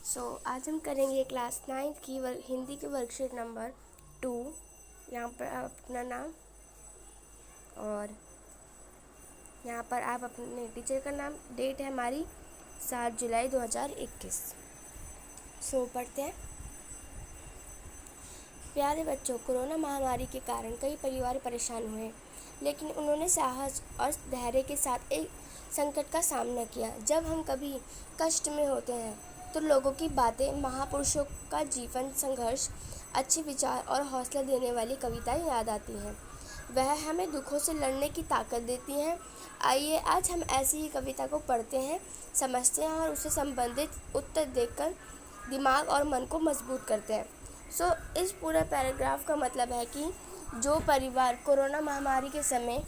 आज हम करेंगे क्लास 9th की हिंदी की वर्कशीट नंबर 2। यहाँ पर आप अपना नाम और यहाँ पर आप अपने टीचर का नाम, डेट है हमारी 7 जुलाई 2021। पढ़ते हैं। प्यारे बच्चों, कोरोना महामारी के कारण कई परिवार परेशान हुए, लेकिन उन्होंने साहस और धैर्य के साथ एक संकट का सामना किया। जब हम कभी कष्ट में होते हैं तो लोगों की बातें, महापुरुषों का जीवन संघर्ष, अच्छे विचार और हौसला देने वाली कविताएं याद आती हैं। वह हमें दुखों से लड़ने की ताकत देती हैं। आइए आज हम ऐसी ही कविता को पढ़ते हैं, समझते हैं और उससे संबंधित उत्तर देखकर दिमाग और मन को मजबूत करते हैं। इस पूरे पैराग्राफ का मतलब है कि जो परिवार कोरोना महामारी के समय,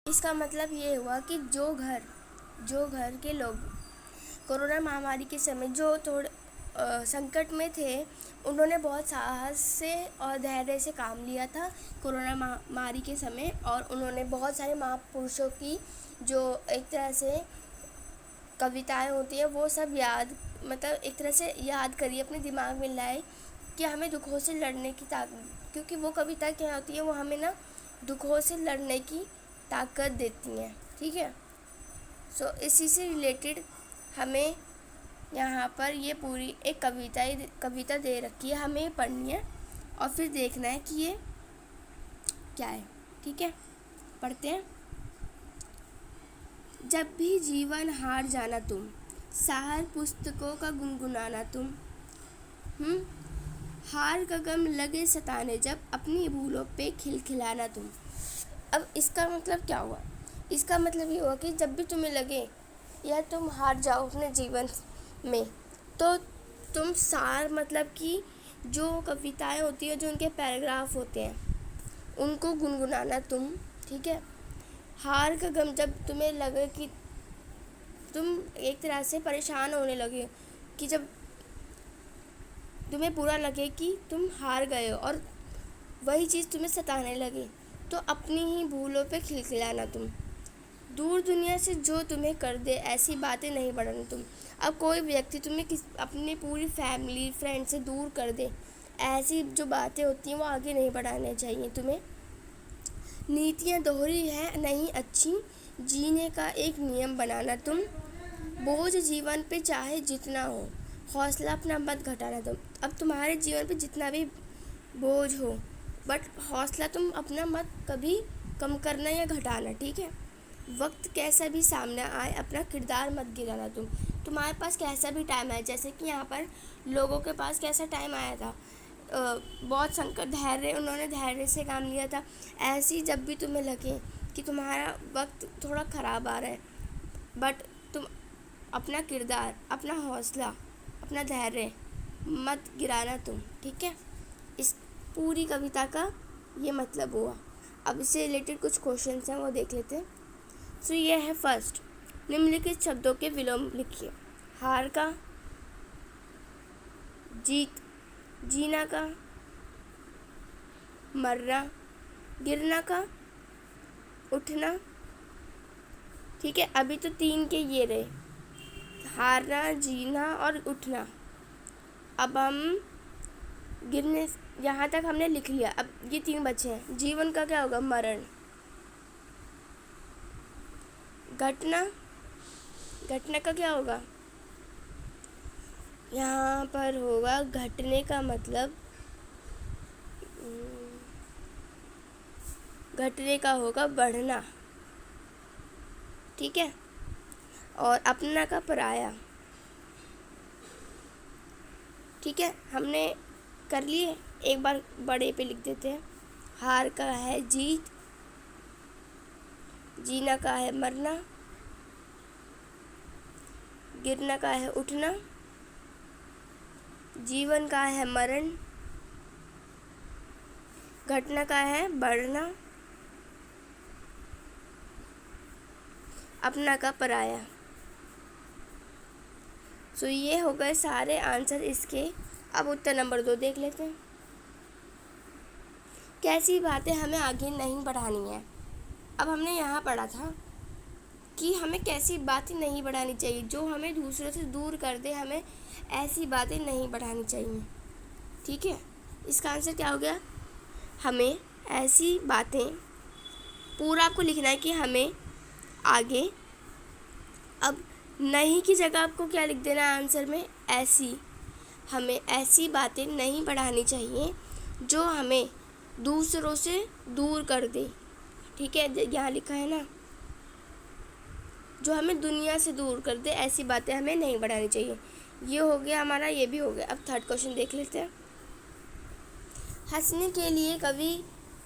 इसका मतलब ये हुआ कि जो घर के लोग कोरोना महामारी के समय जो थोड़े संकट में थे, उन्होंने बहुत साहस से और धैर्य से काम लिया था कोरोना महामारी के समय। और उन्होंने बहुत सारे महापुरुषों की जो एक तरह से कविताएं होती हैं वो सब एक तरह से याद करिए, अपने दिमाग में लाए कि हमें दुखों से लड़ने की ताकत, क्योंकि वो कविता क्या होती है, वो हमें ना दुखों से लड़ने की ताकत देती हैं। ठीक है। इसी से रिलेटेड हमें यहाँ पर ये पूरी एक कविता दे रखी है, हमें पढ़नी है और फिर देखना है कि ये क्या है। ठीक है, पढ़ते हैं। जब भी जीवन हार जाना तुम, साहर पुस्तकों का गुनगुनाना तुम, हार का गम लगे सताने जब, अपनी भूलों पे खिलखिलाना तुम। अब इसका मतलब क्या हुआ? इसका मतलब ये हुआ कि जब भी तुम्हें लगे या तुम हार जाओ अपने जीवन में, तो तुम सार मतलब कि जो कविताएं होती है, जो उनके पैराग्राफ होते हैं, उनको गुनगुनाना तुम। ठीक है। हार का गम, जब तुम्हें लगे कि तुम एक तरह से परेशान होने लगे, कि जब तुम्हें बुरा लगे कि तुम हार गए हो और वही चीज़ तुम्हें सताने लगे, तो अपनी ही भूलों पे खिलखिलाना तुम। दूर दुनिया से जो तुम्हें कर दे, ऐसी बातें नहीं बढ़ाना तुम। अब कोई व्यक्ति तुम्हें अपनी पूरी फैमिली फ्रेंड से दूर कर दे, ऐसी जो बातें होती हैं वो आगे नहीं बढ़ाने चाहिए तुम्हें। नीतियाँ दोहरी है नहीं अच्छी, जीने का एक नियम बनाना तुम। बोझ जीवन पे चाहे जितना हो, हौसला अपना मत घटाना तुम। अब तुम्हारे जीवन पे जितना भी बोझ हो, बट हौसला तुम अपना मत कभी कम करना या घटाना। ठीक है। वक्त कैसा भी सामने आए, अपना किरदार मत गिराना तुम। तुम्हारे पास कैसा भी टाइम आए, जैसे कि यहाँ पर लोगों के पास कैसा टाइम आया था, बहुत संकट, उन्होंने धैर्य से काम लिया था। ऐसे ही जब भी तुम्हें लगे कि तुम्हारा वक्त थोड़ा ख़राब आ रहा है, बट तुम अपना किरदार, अपना हौसला, अपना धैर्य मत गिराना तुम। ठीक है। इस पूरी कविता का ये मतलब हुआ। अब इससे रिलेटेड कुछ क्वेश्चंस हैं, वो देख लेते हैं। ये है फर्स्ट, निम्नलिखित शब्दों के विलोम लिखिए। हार का, जीत, जीना का, मरना, गिरना का, उठना। ठीक है। अभी तो 3 के ये रहे, हारना, जीना और उठना। अब हम गिरने, यहाँ तक हमने लिख लिया। अब ये 3 बचे हैं। जीवन का क्या होगा? मरण। घटना, घटना का क्या होगा? यहाँ पर होगा घटने का मतलब, घटने का होगा बढ़ना। ठीक है। और अपना का पराया। ठीक है, हमने कर लिए। एक बार बड़े पे लिख देते हैं। हार का है जीत, जीना का है मरना, गिरना का है उठना, जीवन का है मरण, घटना का है बढ़ना, अपना का पराया। ये हो गए सारे आंसर इसके। अब उत्तर नंबर 2 देख लेते हैं। कैसी बातें हमें आगे नहीं बढ़ानी है। अब हमने यहाँ पढ़ा था कि हमें कैसी बातें नहीं बढ़ानी चाहिए जो हमें दूसरों से दूर कर दे, हमें ऐसी बातें नहीं बढ़ानी चाहिए। ठीक है, इसका आंसर क्या हो गया? हमें ऐसी बातें, पूरा आपको लिखना है कि हमें आगे, अब नहीं की जगह आपको क्या लिख देना है आंसर में? ऐसी, हमें ऐसी बातें नहीं बढ़ानी चाहिए जो हमें दूसरों से दूर कर दे। ठीक है, यहाँ लिखा है ना, जो हमें दुनिया से दूर कर दे, ऐसी बातें हमें नहीं बढ़ानी चाहिए। ये हो गया हमारा, ये भी हो गया। अब थर्ड क्वेश्चन देख लेते हैं। हंसने के लिए कवि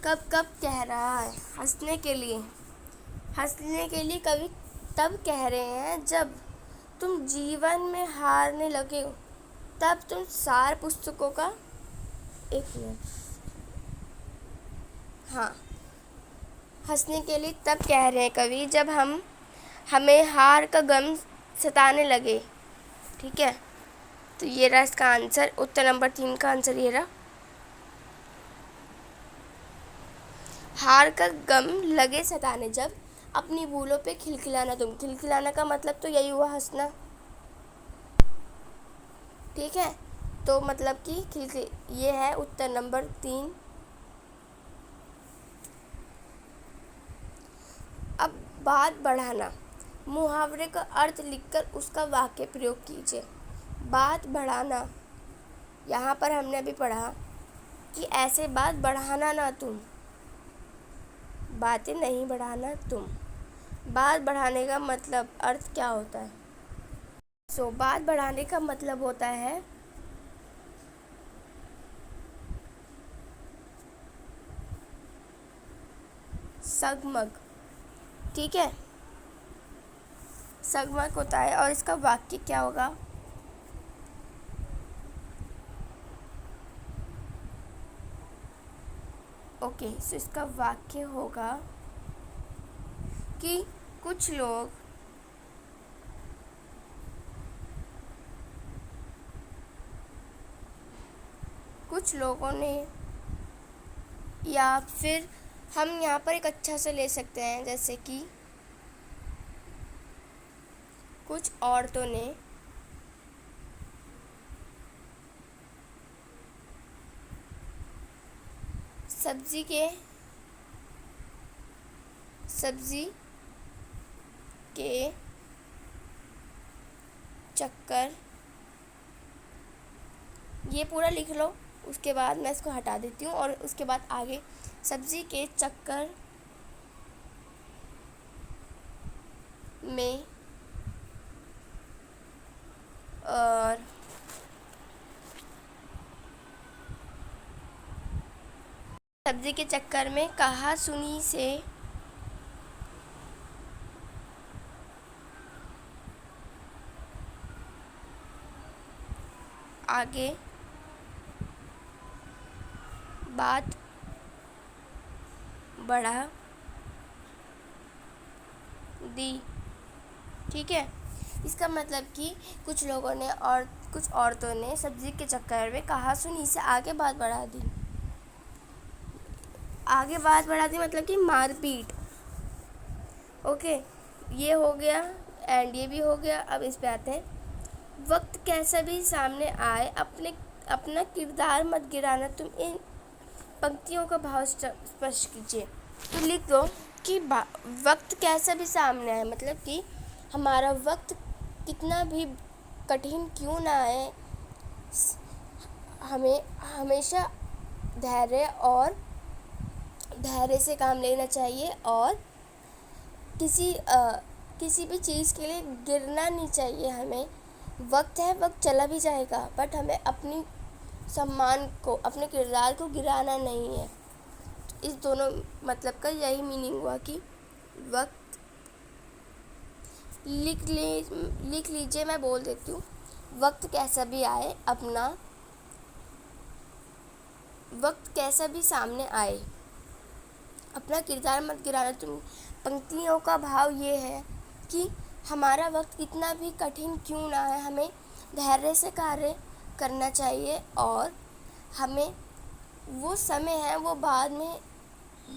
कब कब कह रहा है? हंसने के लिए कवि तब कह रहे हैं जब तुम जीवन में हारने लगे हो, तब तुम सार पुस्तकों का, एक मिनट, हाँ, हंसने के लिए तब कह रहे हैं कवि जब हमें हार का गम सताने लगे। ठीक है, तो ये रहा इसका आंसर, उत्तर नंबर 3 का आंसर ये रहा। हार का गम लगे सताने, जब अपनी भूलों पे खिलखिलाना तुम। खिलखिलाना का मतलब तो यही हुआ, हंसना। ठीक है, तो मतलब कि ये है उत्तर नंबर 3। अब बात बढ़ाना, मुहावरे का अर्थ लिखकर उसका वाक्य प्रयोग कीजिए। बात बढ़ाना, यहाँ पर हमने अभी पढ़ा कि ऐसे बात बढ़ाना ना तुम, बातें नहीं बढ़ाना तुम। बात बढ़ाने का मतलब, अर्थ क्या होता है? बात बढ़ाने का मतलब होता है सगमग। ठीक है, सगमग होता है। और इसका वाक्य क्या होगा? ओके, सो इसका वाक्य होगा कि कुछ लोगों ने, या फिर हम यहाँ पर एक अच्छा से ले सकते हैं, जैसे कि कुछ औरतों ने सब्जी के चक्कर, ये पूरा लिख लो, उसके बाद मैं इसको हटा देती हूँ और उसके बाद आगे, सब्जी के चक्कर में और सब्जी के चक्कर में कहा सुनी से आगे बात बढ़ा दी। ठीक है, इसका मतलब कि कुछ लोगों ने और कुछ औरतों ने सब्जी के चक्कर में कहा सुनी से आगे बात बढ़ा दी। आगे बात बढ़ा दी मतलब कि मारपीट। ओके, ये हो गया एंड ये भी हो गया। अब इस पे आते हैं, वक्त कैसा भी सामने आए अपना किरदार मत गिराना तुम। इन पंक्तियों का भाव स्पष्ट कीजिए। तो लिख दो कि वक्त कैसा भी सामने आए, मतलब कि हमारा वक्त कितना भी कठिन क्यों ना आए, हमें हमेशा धैर्य से काम लेना चाहिए और किसी भी चीज़ के लिए गिरना नहीं चाहिए हमें। वक्त है, वक्त चला भी जाएगा, बट हमें अपनी सम्मान को, अपने किरदार को गिराना नहीं है। इस दोनों मतलब का यही मीनिंग हुआ कि वक्त, लिख लीजिए, मैं बोल देती हूँ। वक्त कैसा भी आए, वक्त कैसा भी सामने आए अपना किरदार मत गिराना तुम। पंक्तियों का भाव ये है कि हमारा वक्त कितना भी कठिन क्यों ना है, हमें धैर्य से कार्य करना चाहिए और हमें वो समय है, वो बाद में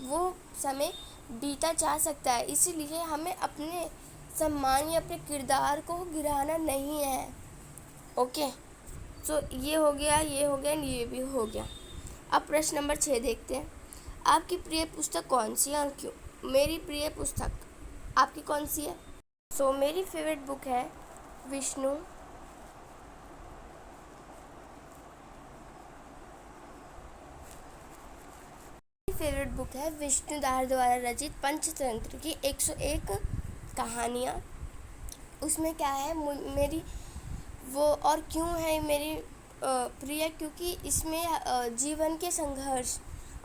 वो समय बीता जा सकता है, इसीलिए हमें अपने सम्मान या अपने किरदार को गिराना नहीं है। ओके, सो ये हो गया, ये हो गया, ये भी हो गया। अब प्रश्न नंबर 6 देखते हैं। आपकी प्रिय पुस्तक कौन सी है और क्यों? मेरी प्रिय पुस्तक आपकी कौन सी है? सो मेरी फेवरेट बुक है विष्णु फेवरेट बुक है विष्णुदास द्वारा रचित पंचतंत्र की 101 कहानियाँ। उसमें क्या है मेरी वो, और क्यों है मेरी प्रिय, क्योंकि इसमें जीवन के संघर्ष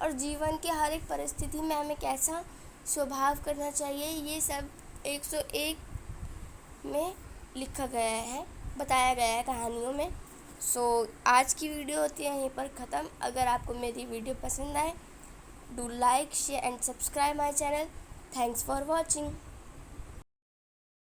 और जीवन के हर एक परिस्थिति में हमें कैसा स्वभाव करना चाहिए, ये सब 101 में लिखा गया है, बताया गया है कहानियों में। सो आज की वीडियो होती है यहीं पर ख़त्म। अगर आपको मेरी वीडियो पसंद आए, do like, share and subscribe my channel. Thanks for watching.